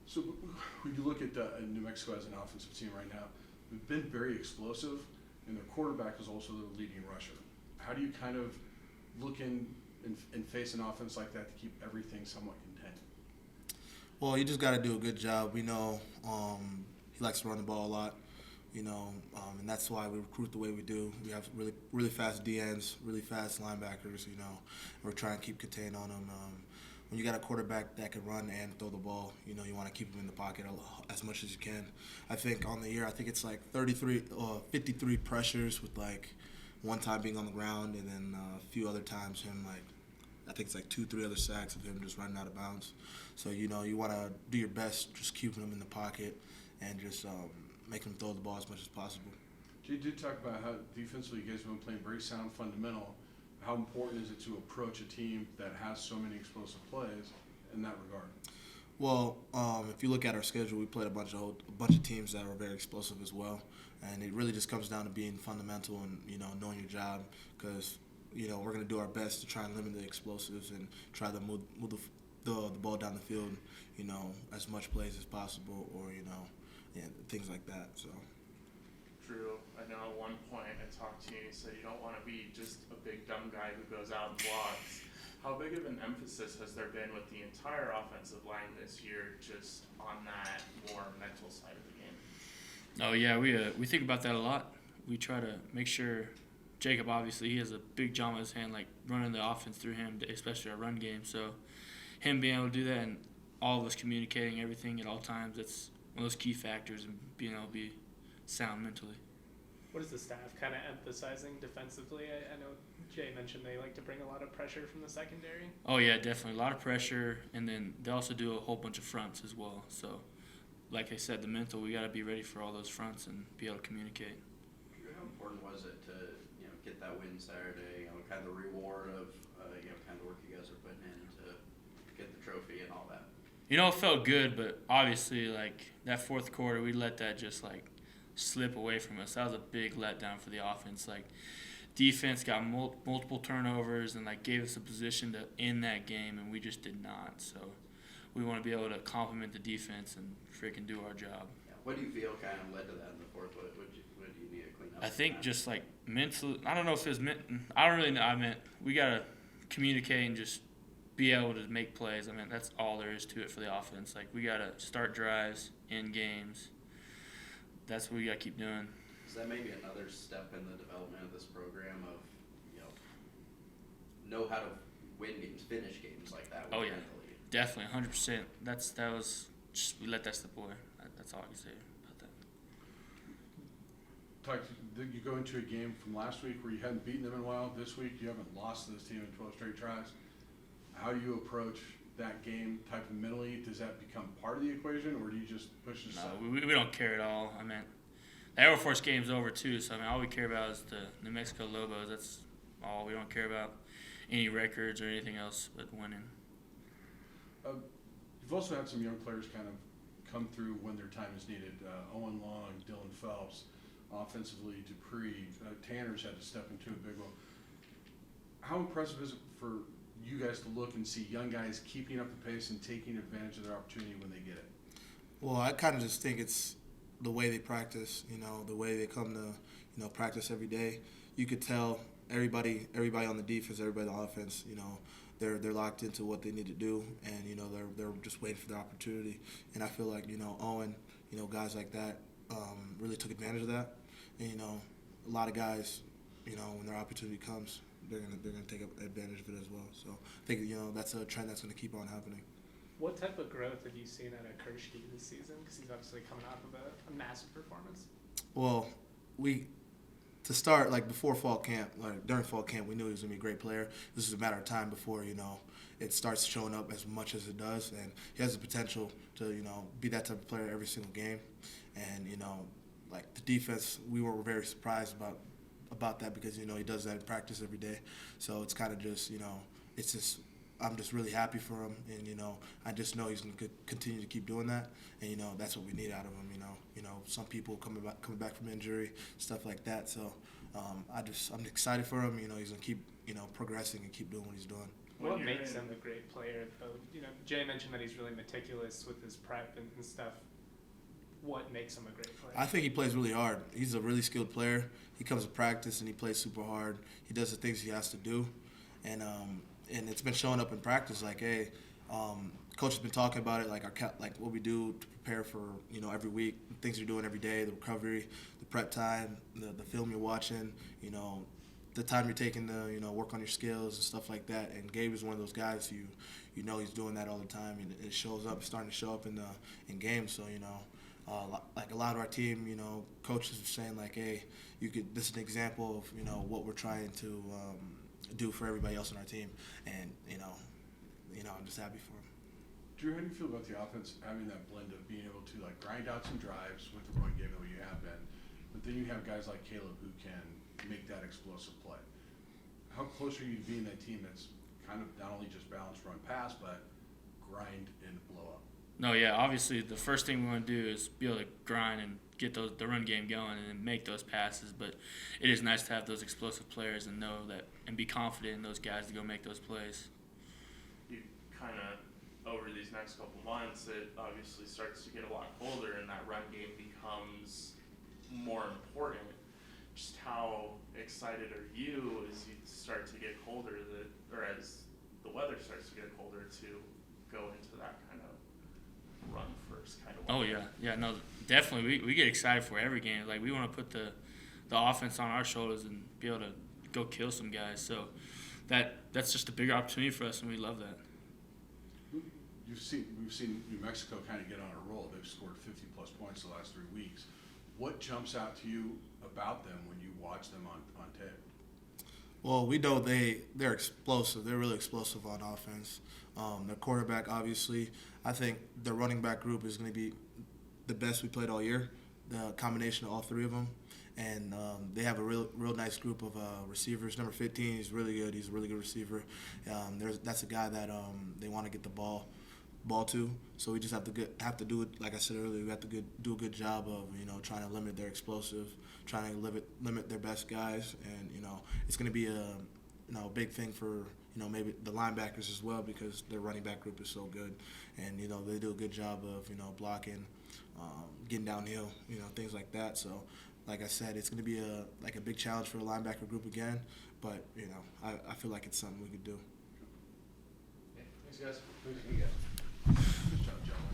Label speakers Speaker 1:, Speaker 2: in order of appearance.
Speaker 1: So when you look at New Mexico as an offensive team right now, they've been very explosive, and their quarterback is also their leading rusher. How do you kind of look and face an offense like that to keep everything somewhat contained?
Speaker 2: Well, you just got to do a good job. We know he likes to run the ball a lot, and that's why we recruit the way we do. We have really fast DNs, really fast linebackers. We're trying to keep contained on them. When you got a quarterback that can run and throw the ball, you want to keep him in the pocket as much as you can. I think on the year, I think it's like 53 pressures with like one time being on the ground, and then a few other times him like I think it's like 2, 3 other sacks of him just running out of bounds. So you want to do your best, just keeping him in the pocket and just make him throw the ball as much as possible.
Speaker 1: You did talk about how defensively you guys have been playing very sound fundamental. How important is it to approach a team that has so many explosive plays in that regard?
Speaker 2: Well, if you look at our schedule, we played a bunch of teams that are very explosive as well, and it really just comes down to being fundamental and knowing your job, because we're going to do our best to try and limit the explosives and try to move the ball down the field, as much plays as possible, or things like that. So.
Speaker 3: Drew, I know at one point I talked to you and you said you don't want to be just a big dumb guy who goes out and blocks. How big of an emphasis has there been with the entire offensive line this year just on that more mental side of the game?
Speaker 4: Oh yeah, we think about that a lot. We try to make sure Jacob, obviously, he has a big job in his hand, like running the offense through him, especially our run game. So him being able to do that and all of us communicating everything at all times, that's one of those key factors in being able to be sound mentally.
Speaker 5: What is the staff kind of emphasizing defensively? I know Jay mentioned they like to bring a lot of pressure from the secondary.
Speaker 4: Oh, yeah, definitely. A lot of pressure, and then they also do a whole bunch of fronts as well. So, like I said, the mental, we got to be ready for all those fronts and be able to communicate.
Speaker 6: How important was it to get that win Saturday? Kind of the reward of kind of the work you guys are putting in to get the trophy and all that.
Speaker 4: It felt good, but obviously, like that fourth quarter, we let that just slip away from us. That was a big letdown for the offense. Defense got multiple turnovers and gave us a position to end that game, and we just did not. So we want to be able to complement the defense and freaking do our job.
Speaker 6: Yeah. What do you feel kind of led to that in the fourth? What do you need to clean up?
Speaker 4: I think just mentally. I don't know if it was I don't really know. I meant we gotta communicate and just be able to make plays. That's all there is to it for the offense. We gotta start drives, end games. That's what we gotta keep doing.
Speaker 6: Is that maybe another step in the development of this program of know how to win games, finish games like that?
Speaker 4: Oh yeah, definitely, 100%. That was just we let that slip away. That's all I can say about that.
Speaker 1: You go into a game from last week where you hadn't beaten them in a while. This week you haven't lost to this team in 12 straight tries. How do you approach that game type of mentally? Does that become part of the equation, or do you just push it aside?
Speaker 4: No, we don't care at all. The Air Force game's over too, so all we care about is the New Mexico Lobos. That's all. We don't care about any records or anything else but winning.
Speaker 1: You've also had some young players kind of come through when their time is needed. Owen Long, Dylan Phelps, offensively Dupree, Tanner's had to step into a big role. How impressive is it for you guys to look and see young guys keeping up the pace and taking advantage of their opportunity when they get it?
Speaker 2: Well, I kind of just think it's the way they practice, the way they come to, practice every day. You could tell everybody on the defense, everybody on the offense, they're locked into what they need to do, and, they're just waiting for their opportunity. And I feel like, Owen, guys like that really took advantage of that. And, a lot of guys, when their opportunity comes, they're gonna take advantage of it as well. So I think that's a trend that's gonna keep on happening.
Speaker 5: What type of growth have you seen out of Kershke this season? Because he's obviously coming off of a massive performance.
Speaker 2: Well, to start before fall camp, during fall camp, we knew he was gonna be a great player. This is a matter of time before it starts showing up as much as it does, and he has the potential to be that type of player every single game. And the defense, we were very surprised about that because he does that in practice every day. So it's kind of just it's just I'm just really happy for him, and I just know he's going to continue to keep doing that, and that's what we need out of him. Some people coming back from injury, stuff like that. So I'm excited for him. He's going to keep progressing and keep doing what he's doing.
Speaker 3: when
Speaker 5: What
Speaker 3: you're
Speaker 5: makes
Speaker 3: in-
Speaker 5: him a great player, though? You know, Jay mentioned that he's really meticulous with his prep and stuff. What makes him a great player?
Speaker 2: I think he plays really hard. He's a really skilled player. He comes to practice and he plays super hard. He does the things he has to do, and it's been showing up in practice. Like, hey, coach has been talking about it, like like what we do to prepare for every week, things you're doing every day, the recovery, the prep time, the film you're watching, the time you're taking to work on your skills and stuff like that. And Gabe is one of those guys you know he's doing that all the time, and it shows up, starting to show up in games. So like a lot of our team, coaches are saying like, hey, this is an example of what we're trying to do for everybody else on our team, and I'm just happy for him.
Speaker 1: Drew, how do you feel about the offense having that blend of being able to like grind out some drives with the run game the way you have been, but then you have guys like Caleb who can make that explosive play? How close are you to being that team that's kind of not only just balance run pass, but grind and blow up?
Speaker 4: No, yeah, obviously the first thing we want to do is be able to grind and get the run game going and then make those passes. But it is nice to have those explosive players and know that and be confident in those guys to go make those plays.
Speaker 3: You kind of, over these next couple months, it obviously starts to get a lot colder and that run game becomes more important. Just how excited are you as you start to get colder, or as the weather starts to get colder, to go into that kind of run first kind of
Speaker 4: Oh
Speaker 3: weather?
Speaker 4: yeah, no, definitely. We get excited for every game. Like we want to put the offense on our shoulders and be able to go kill some guys. So that's just a bigger opportunity for us, and we love that.
Speaker 1: We've seen New Mexico kind of get on a roll. They've scored 50-plus points the last 3 weeks. What jumps out to you about them when you watch them on tape?
Speaker 2: Well, we know they're explosive. They're really explosive on offense. Their quarterback, obviously, I think their running back group is going to be the best we played all year. The combination of all three of them, and they have a real nice group of receivers. Number 15 is really good. He's a really good receiver. That's a guy that they want to get the ball to. So we just have to do it. Like I said earlier, we have to do a good job of trying to limit their explosive, trying to limit their best guys, and it's going to be a big thing for maybe the linebackers as well, because their running back group is so good, and they do a good job of blocking, getting downhill, things like that. So like I said, it's going to be a big challenge for the linebacker group again, but I feel like it's something we could do.
Speaker 1: Thanks, guys. Thanks.